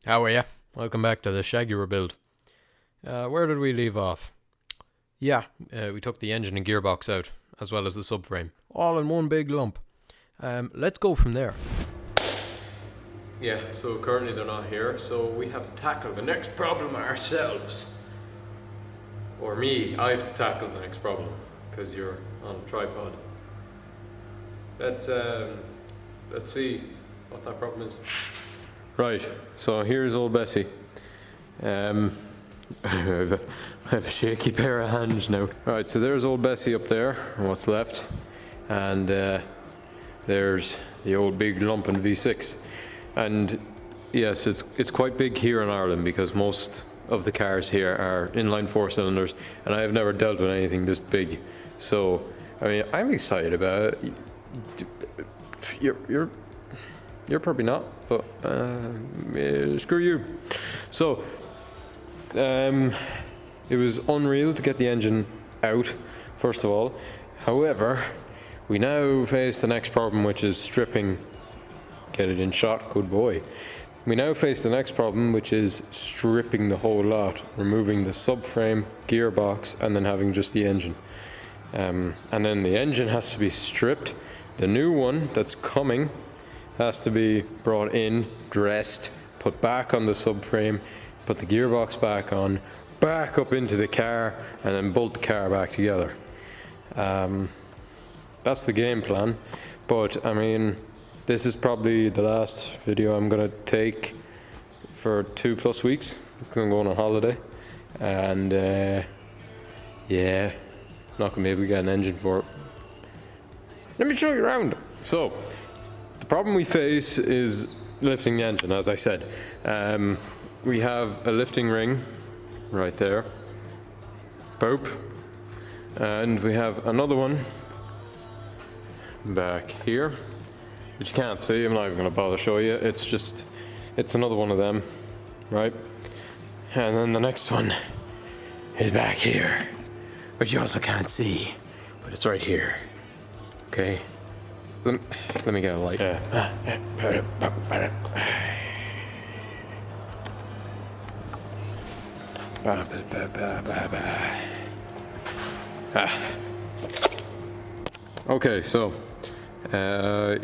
How are ya? Welcome back to the Shaguar build. Where did we leave off? Yeah, we took the engine and gearbox out, as well as the subframe, all in one big lump. Let's go from there. Yeah, so currently they're not here, so we have to tackle the next problem ourselves. Or me, I have to tackle the next problem, because you're on a tripod. Let's see what that problem is. Right, so here's old Bessie. I have a shaky pair of hands now. Alright, so there's old Bessie up there, and what's left. And there's the old big lump in V6. And yes, it's quite big here in Ireland because most of the cars here are inline 4-cylinders, and I have never dealt with anything this big. So, I mean, I'm excited about it. You're probably not, but screw you. So, it was unreal to get the engine out, first of all. However, we now face the next problem, which is stripping. Get it in shot, good boy. We now face the next problem, which is stripping the whole lot, removing the subframe, gearbox, and then having just the engine. And then the engine has to be stripped. The new one that's coming has to be brought in, dressed, put back on the subframe, put the gearbox back on, back up into the car, and then bolt the car back together. That's the game plan. But I mean, this is probably the last video I'm gonna take for 2+ weeks because I'm going on holiday, and yeah, not gonna be able to get an engine for it. Let me show you around. So, the problem we face is lifting the engine, as I said. We have a lifting ring right there, boop, and we have another one back here, which you can't see. I'm not even going to bother show you. It's another one of them, right? And then the next one is back here, which you also can't see, but it's right here. Okay. Let me get a light. Okay, so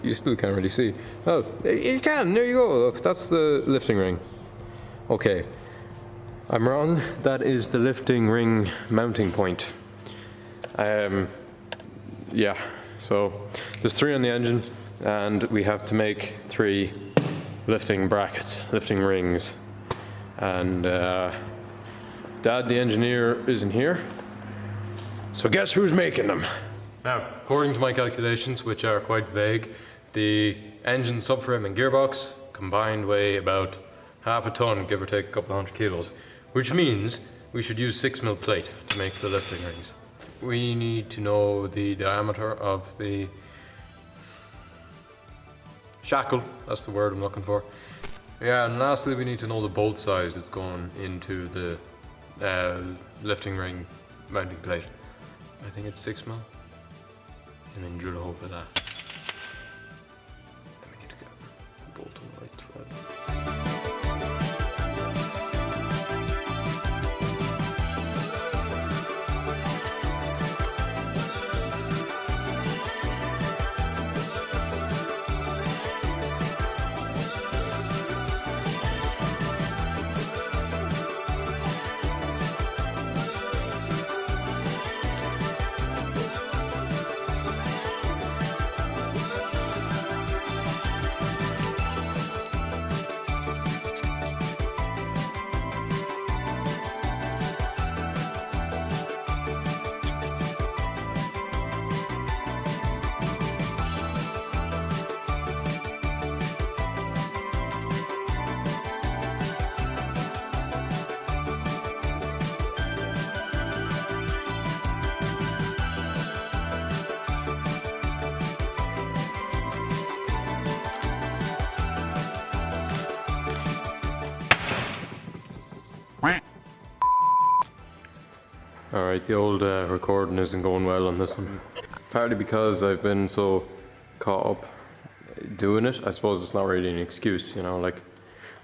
you still can't really see. Oh, you can. There you go. Look, that's the lifting ring. Okay, I'm wrong. That is the lifting ring mounting point. Yeah. So there's 3 on the engine, and we have to make 3 lifting brackets, lifting rings. And Dad, the engineer, isn't here. So guess who's making them? Now, according to my calculations, which are quite vague, the engine, subframe and gearbox combined weigh about half a ton, give or take a couple 100 kilos, which means we should use 6mm plate to make the lifting rings. We need to know the diameter of the shackle, that's the word I'm looking for. Yeah, and lastly we need to know the bolt size that's going into the lifting ring mounting plate. I think it's 6mm. And then drill a hole for that. Then we need to get a bolt on the right thread. Alright, the old recording isn't going well on this one. Partly because I've been so caught up doing it. I suppose it's not really an excuse, you know, like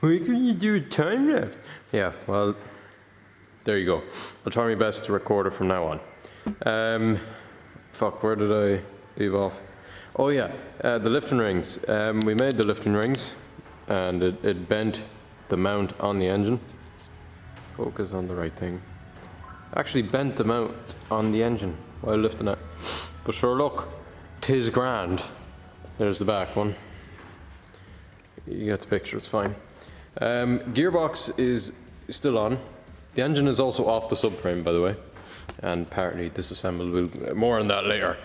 Why couldn't you do a time lapse? Yeah, well, there you go. I'll try my best to record it from now on. Fuck, where did I leave off? Oh yeah, the lifting rings. We made the lifting rings, and it bent the mount on the engine. Focus on the right thing. Actually bent the mount on the engine while lifting it. But sure, look, 'tis grand. There's the back one. You get the picture, it's fine. Gearbox is still on. The engine is also off the subframe, by the way, and partly disassembled. We'll more on that later.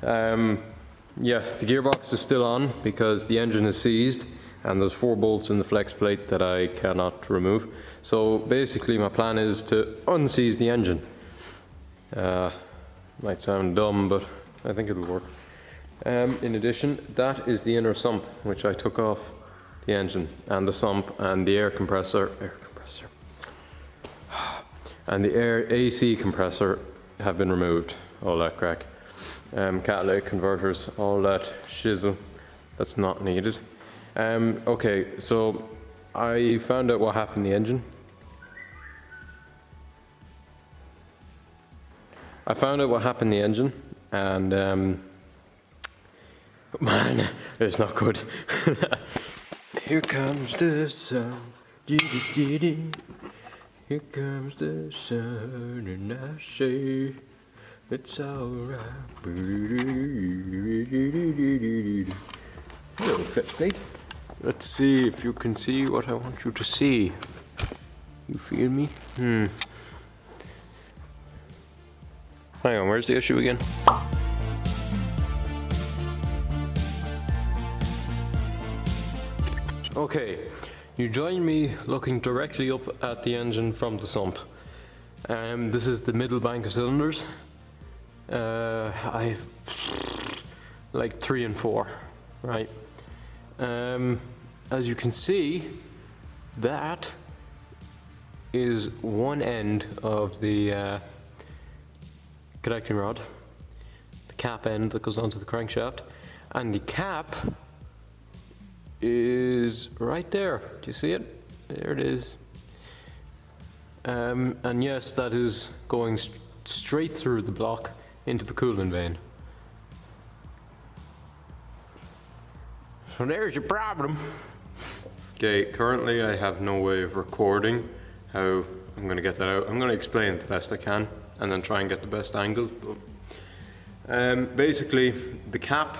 Yeah, the gearbox is still on because the engine is seized, and there's 4 bolts in the flex plate that I cannot remove. So basically, my plan is to unseize the engine. Might sound dumb, but I think it'll work. In addition, that is the inner sump, which I took off the engine, and the sump, and the air compressor, and the air AC compressor have been removed. All that crack. Catalytic converters, all that shizzle that's not needed. Okay, so I found out what happened to the engine. And man, it's not good. Here comes the sun, here comes the sun, and I say it's alright. Hello, flashlight. Let's see if you can see what I want you to see. You feel me? Hang on, where's the issue again? Okay, you join me looking directly up at the engine from the sump. This is the middle bank of cylinders. I've like 3 and 4, right? As you can see, that is one end of the connecting rod, the cap end that goes onto the crankshaft, and the cap is right there. Do you see it? There it is. And yes, that is going straight through the block into the coolant vane. So there's your problem. Okay, currently I have no way of recording how I'm going to get that out. I'm going to explain it the best I can and then try and get the best angle. Basically, the cap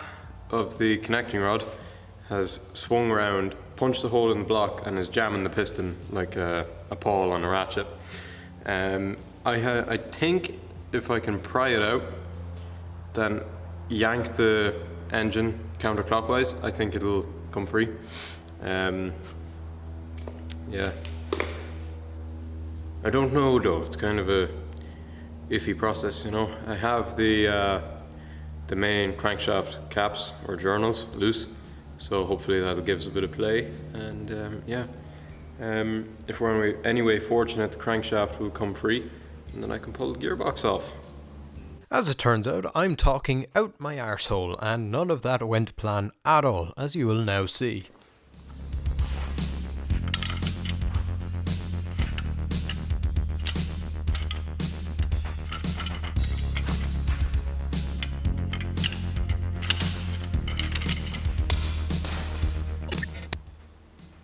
of the connecting rod has swung around, punched a hole in the block, and is jamming the piston like a pawl on a ratchet. I think if I can pry it out, then yank the engine counterclockwise, I think it'll come free. Yeah. I don't know though, it's kind of a iffy process, you know. I have the main crankshaft caps or journals loose, so hopefully that'll give us a bit of play, and yeah. If we're anyway fortunate, the crankshaft will come free, and then I can pull the gearbox off. As it turns out, I'm talking out my arsehole, and none of that went to plan at all, as you will now see.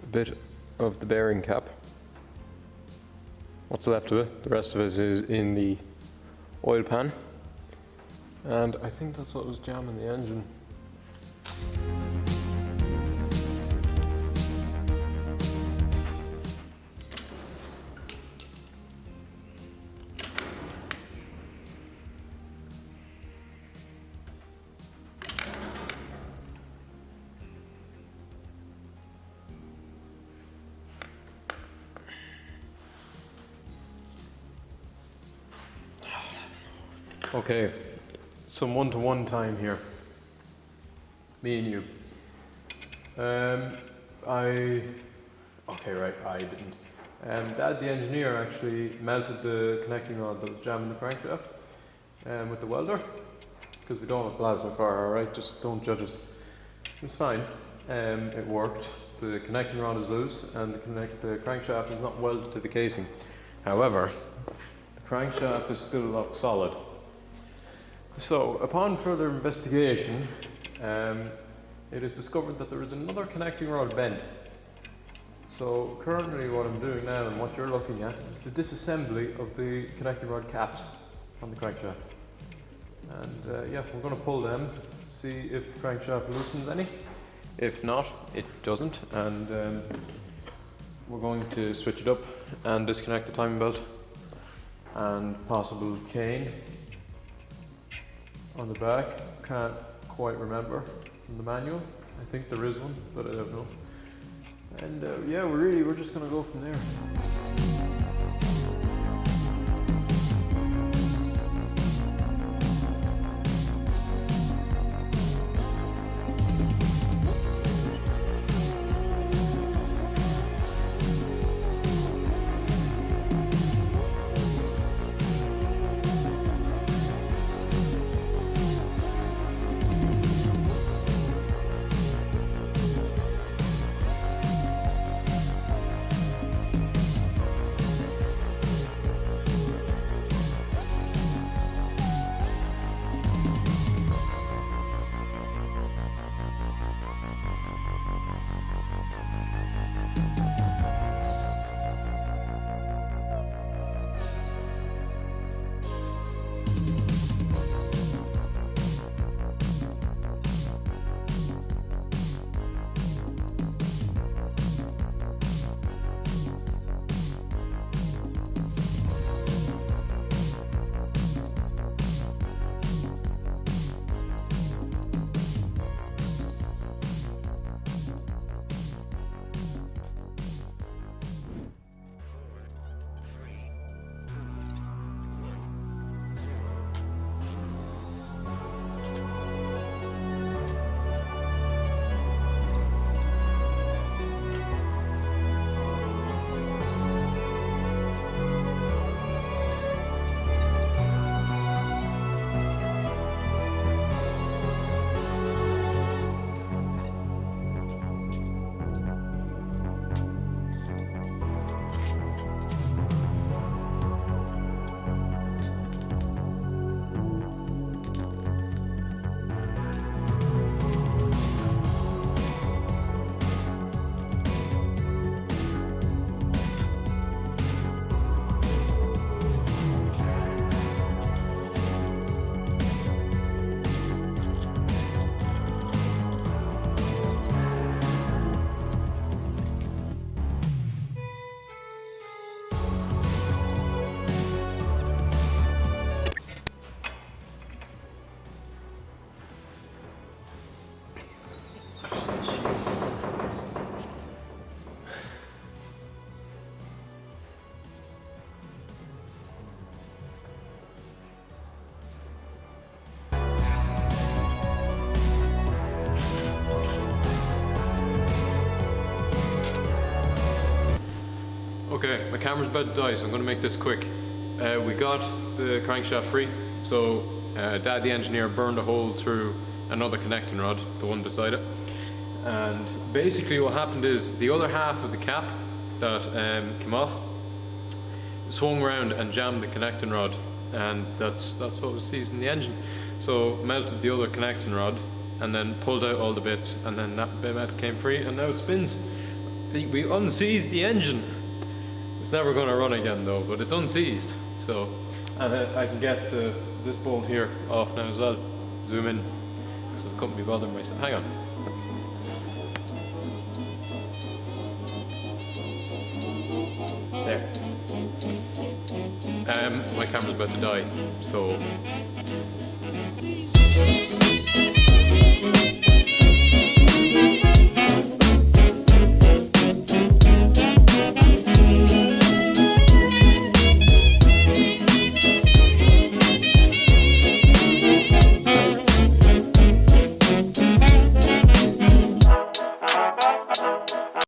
A bit of the bearing cap. What's left of it? The rest of it is in the oil pan. And I think that's what was jamming the engine. Okay, some one-to-one time here. Me and you. I didn't. Dad, the engineer, actually melted the connecting rod that was jamming the crankshaft with the welder, because we don't have a plasma car, alright? Just don't judge us. It was fine. It worked. the connecting rod is loose and the crankshaft is not welded to the casing. However, the crankshaft is still locked solid. So, upon further investigation, it is discovered that there is another connecting rod bent. So currently what I'm doing now and what you're looking at is the disassembly of the connecting rod caps on the crankshaft. And yeah, we're going to pull them, see if the crankshaft loosens any. If not, it doesn't, and we're going to switch it up and disconnect the timing belt and possible cane on the back. Can't quite remember from the manual. I think there is one, but I don't know. And yeah, we're just gonna go from there. Okay, my camera's about to die, so I'm going to make this quick. We got the crankshaft free, so Dad the engineer burned a hole through another connecting rod, the one beside it. And basically what happened is the other half of the cap that came off swung around and jammed the connecting rod, and that's what was seizing the engine. So melted the other connecting rod and then pulled out all the bits, and then that bit of metal came free and now it spins. We unseized the engine. It's never going to run again though, but it's unseized. So, and I can get this bolt here off now as well. Zoom in, so I couldn't be bothering myself. Hang on. There. My camera's about to die, so